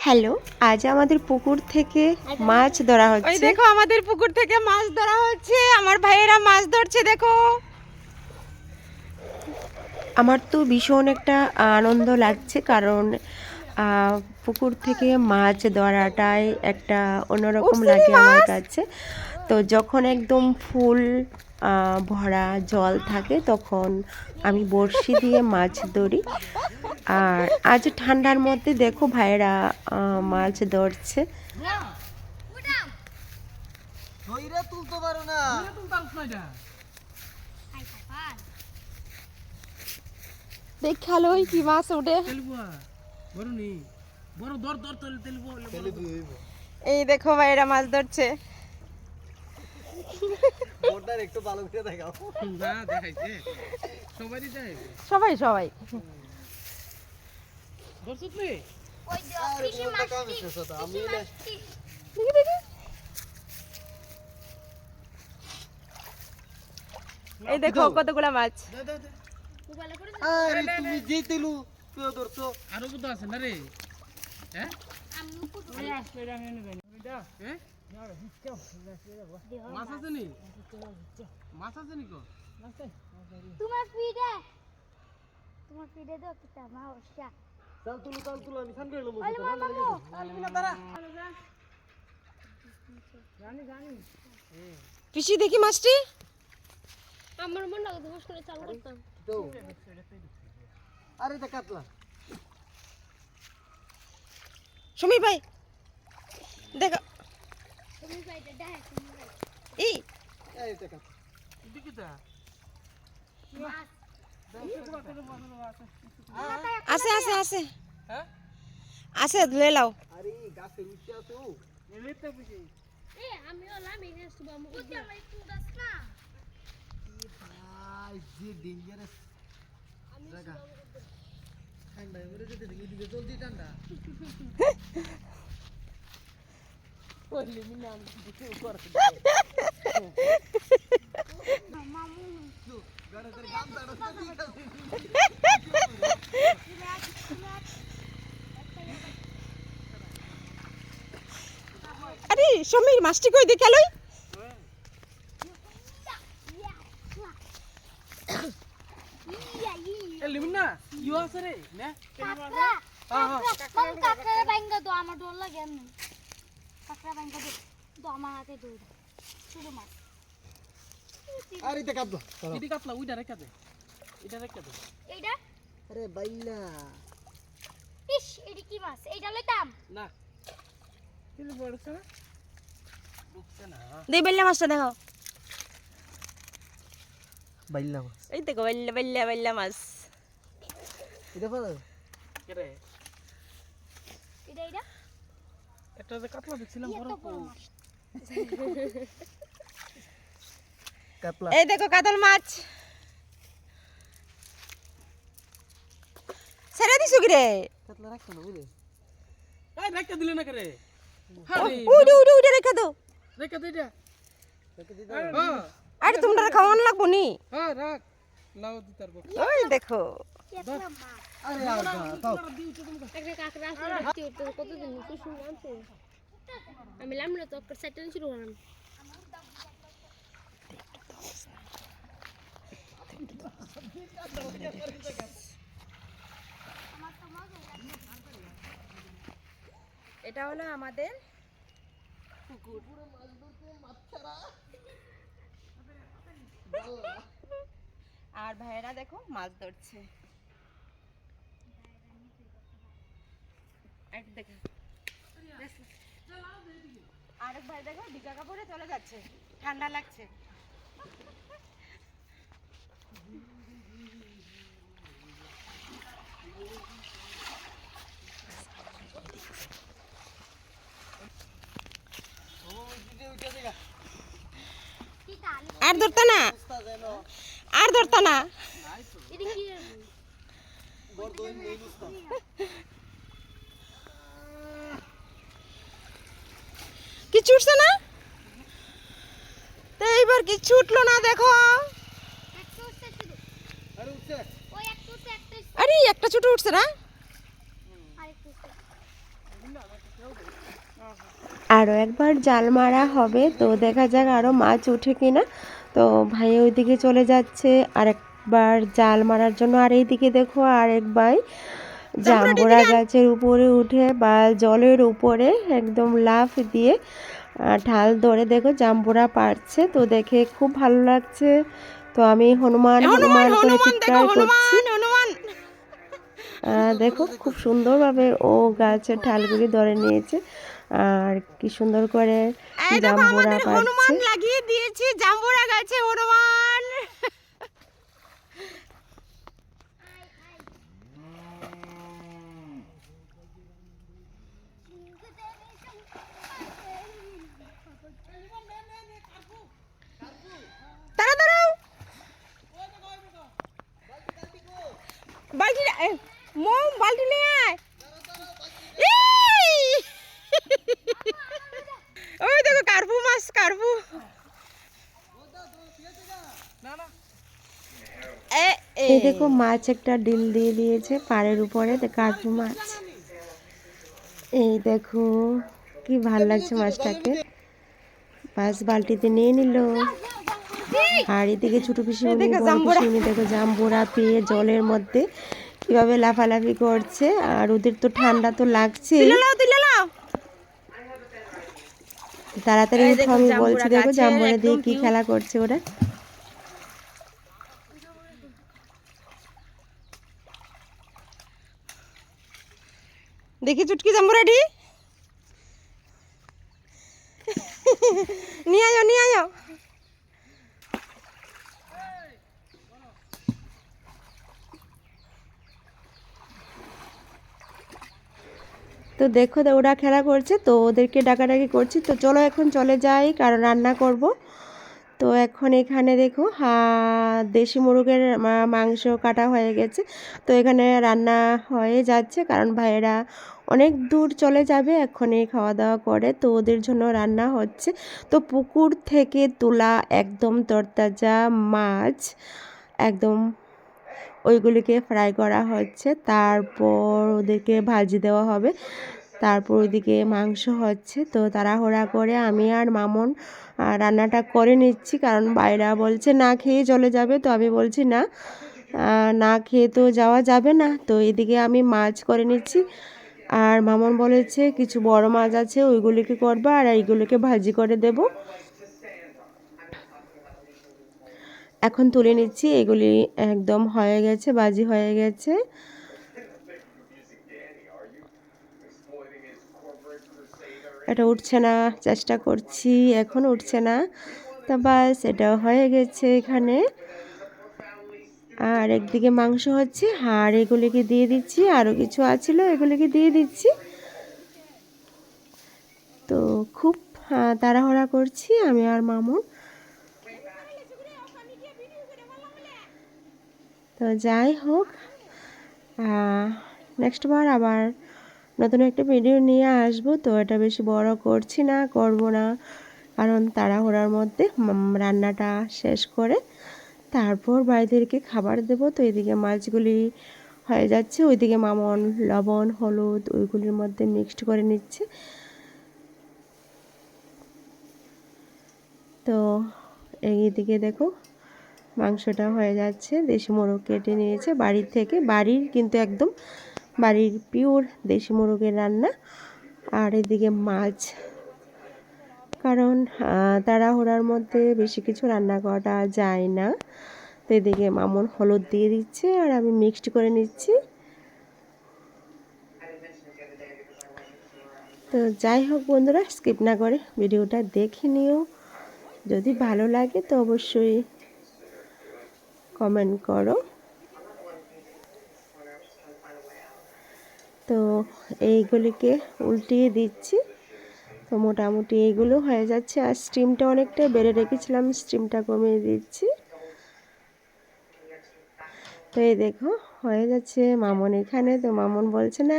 Hello, আজ আমাদের পুকুর থেকে মাছ ধরা ওই হচ্ছে। দেখো আমাদের পুকুর থেকে মাছ ধরা হচ্ছে, আমার ভাইয়েরা মাছ ধরছে দেখো। আমার তো ভীষণ একটা আনন্দ লাগছে, কারণ পুকুর থেকে মাছ ধরাটাই একটা অন্যরকম উঠছে নি লাগে আমার মাছ। কাছে। তো যখন একদম ফুল ভরা জল থাকে তখন আমি বড়শি দিয়ে মাছ ধরি। আর আজ ঠান্ডার মধ্যে দেখো ভাইয়েরা মাছ ধরছে। তুলতে পারো না। দেখালো কি মাছ ওঠে। এই দেখো ভাইয়েরা মাছ ধরছে। একটু ভালো করে দেখাও। সবাই সবাই এই দেখো কতগুলা মাছ। আরে তুমি যে তেলু তুই ধরছো আরো কত আছে না রে? হ্যাঁ মাছ আছে নি? মাছ আছে নি কো? তোমার ফিডে দাও কিতা মা ওশা চাল তুলো আমি সান করে লমু পিসি দেখি মাছটি। আমার মন লাগে ধস করে চাল করতাম তো আরে এটা কাতলা সুমি ভাই দেখো তুমি ভাইটা দেখ এই এই এটা কাতলা দিকিটা মাছ আছে আছে আছে হ্যাঁ আছে ধুয়ে লাও। আরে গাছে উঠছে আছে ও এলিতে পিছি এ আমি ওলা মেনে সুবা মু ওতে আমার একটু দাস না ভাই যে ডেঞ্জারাস জায়গা ঠান্ডা মরে যেতে দেখি দিকে জলদি ঠান্ডা ওইলি মিনাম দিকে উপর মামু গাড়িতে গাম দাঁড়াতে আরে সমীর মাছটি কই দেখালই। এলিমিনা ইউ আছে রে না কাকড়া মামু কাকড়া বাইঙ্গা দো আমার ডর লাগে এমনি কাকড়া বাইঙ্গা দো আমার হাতে দই শুধু মাছ আরে এটা কাতলা এদি কাটলা উইটা রেখা দে এটা রেখা দে এইটা আরে বাইলা ইস এডি কি মাছ এইটা লইতাম না কিলো পড়ছে না ঢুকছে না দে বেল্লা মাছটা দেখো। বাইলা এই দেখো বেল্লা বেল্লা বেল্লা মাছ। এটা পারো কে রে এইটা এইটা এটা যে কাটলা দেখছিলাম বড় এত বড় মাছ কাতলা এই দেখো কাতল মাছ। ছেড়ে দিছু কি রে? কাতলা রাখছো না বুঝলে এই রেখা দিলে না কে রে? উড়ে উড়ে উড়ে রেখে দাও। রেখা দে এটা এটা দিদা হ্যাঁ আরে তোমরা খাওয়ান লাগবো নি। হ্যাঁ রাখ লাও দি তারবো ওই দেখো একটা মাছ আরে আটা তাও একটা কাকড়া আসলে দেখতে তো কতদিন তো শুরু আনছে আমি লামলে তো একটা সেটন শুরু করলাম এটা হলো আমাদের আর ভাইয়েরা দেখো মাছ ধরছে। আরেক ভাই দেখো ভিজা কাপড়ে চলে যাচ্ছে, ঠান্ডা লাগছে। আর ধরতা না আর ধরতা না এটা কি কিছু উঠছে না তো এইবার কিছু উঠলো না দেখো। একটা উঠছে শুধু আরে উঠছে ওই একটা উঠছে একটা আরে একটা ছোট উঠছে না। আরেকটা উঠছে আরও একবার জাল মারা হবে, তো দেখা যাক আরও মাছ ওঠে কিনা। তো ভাই ওইদিকে চলে যাচ্ছে আরেকবার জাল মারার জন্য, আর এইদিকে দেখো আরেক ভাই জাম্বুরা গাছের উপরে উঠে বা জলের উপরে একদম লাফ দিয়ে ঢাল ধরে দেখো জাম্বুরা পারছে। তো দেখে খুব ভালো লাগছে। তো আমি হনুমান হনুমান করে চিৎকার করছি। দেখো খুব সুন্দরভাবে ও গাছের ঢালগুলি ধরে নিয়েছে আর কি সুন্দর করে জাম্বুরা পারছে। লাগিয়ে দিয়েছি জাম্বুরা গাছে হনুমান। দাঁড়াও বালতি বালতি নিয়ে আয়। ওই দেখো কার্পু মাছ, কার্পু। এই দেখো মাছ একটা ডিল দিয়ে দিয়েছে পাড়ের উপরে, কার্পু মাছ। এই দেখো কি ভাল লাগছে মাছটাকে। মাছ বালতিতে নিয়ে নিল। আর এদিকে ছোট পিসিমণি বড় পিসিমণি দেখো জাম্বুরা পেয়ে জলের মধ্যে কিভাবে লাফালাফি করছে। আর ওদের তো ঠান্ডা তো লাগছে। তাড়াতাড়ি উঠো, আমি বলছি। দেখো জাম্বুরা দিয়ে কি খেলা করছে ওরা। দেখি চুটকি জাম্বুরাটি নিয়ে আয়, নিয়ে আয়। তো দেখো ওরা খেলা করছে, তো ওদেরকে ডাকাডাকি করছি। তো চলো এখন চলে যাই, কারণ রান্না করব। তো এখন এখানে দেখো দেশি মুরগের মাংস কাটা হয়ে গেছে। তো এখানে রান্না হয়ে যাচ্ছে, কারণ ভাইয়েরা অনেক দূর চলে যাবে এখনই খাওয়া দাওয়া করে। তো ওদের জন্য রান্না হচ্ছে। তো পুকুর থেকে তোলা একদম তরতাজা মাছ, একদম ওইগুলিকে ফ্রাই করা হচ্ছে। তারপর ওদেরকে ভাজি দেওয়া হবে। তারপর ওইদিকে মাংস হচ্ছে। তো তাড়াহুড়া করে আমি আর মামুন রান্নাটা করে নিচ্ছি, কারণ বাইরা বলছে না খেয়ে চলে যাবে। তো আমি বলছি না, না খেয়ে তো যাওয়া যাবে না। তো এদিকে আমি মাছ করে নিচ্ছি, আর মামুন বলেছে কিছু বড় মাছ আছে ওইগুলিকে করবা, আর এইগুলিকে ভাজি করে দেব। এখন তুলে নিচ্ছি, এগুলি একদম হয়ে গেছে, ভাজি হয়ে গেছে। এটা উঠছে না, চেষ্টা করছি, এখন উঠছে না। তা বাস এটা হয়ে গেছে এখানে। আর একদিকে মাংস হচ্ছে, আর এগুলিকে দিয়ে দিচ্ছি। আরও কিছু আছিল, এগুলিকে দিয়ে দিচ্ছি। তো খুব তাড়াহুড়া করছি আমি আর মামুন। তো যাই হোক, নেক্সট বার আবার নতুন একটা ভিডিও নিয়ে আসবো। তো এটা বেশি বড় করছি না, করব না, কারণ তাড়াহুড়ার মধ্যে রান্নাটা শেষ করে তারপর বাড়িদেরকে খাবার দেব। তো এদিকে মাছগুলি হয়ে যাচ্ছে, ওইদিকে মামন লবণ হলুদ ওইগুলির মধ্যে মিক্সড করে নিচ্ছে। তো এইদিকে দেখো মাংসটা হয়ে যাচ্ছে। দেশি মোরগ কেটে নিয়েছে বাড়ির থেকে, বাড়ির কিন্তু একদম বাড়ির পিওর দেশি মোরগের রান্না। আর এদিকে মাছ, কারণ তাড়াহুড়ার মধ্যে বেশি কিছু রান্না করা যায় না। তো এদিকে মামুন হলুদ দিয়ে দিচ্ছে আর আমি মিক্সড করে নিচ্ছি। তো যাই হোক বন্ধুরা, স্কিপ না করে ভিডিওটা দেখে নিও। যদি ভালো লাগে তো অবশ্যই কমেন্ট করো। তো এইগুলিকে উল্টিয়ে দিচ্ছি। তো মোটামুটি এইগুলো হয়ে যাচ্ছে। আর স্টিমটা অনেকটা বেড়ে রেখেছিলাম, স্টিমটা কমিয়ে দিচ্ছি। তো এই দেখো হয়ে যাচ্ছে। মামুন এখানে, তো মামুন বলছে না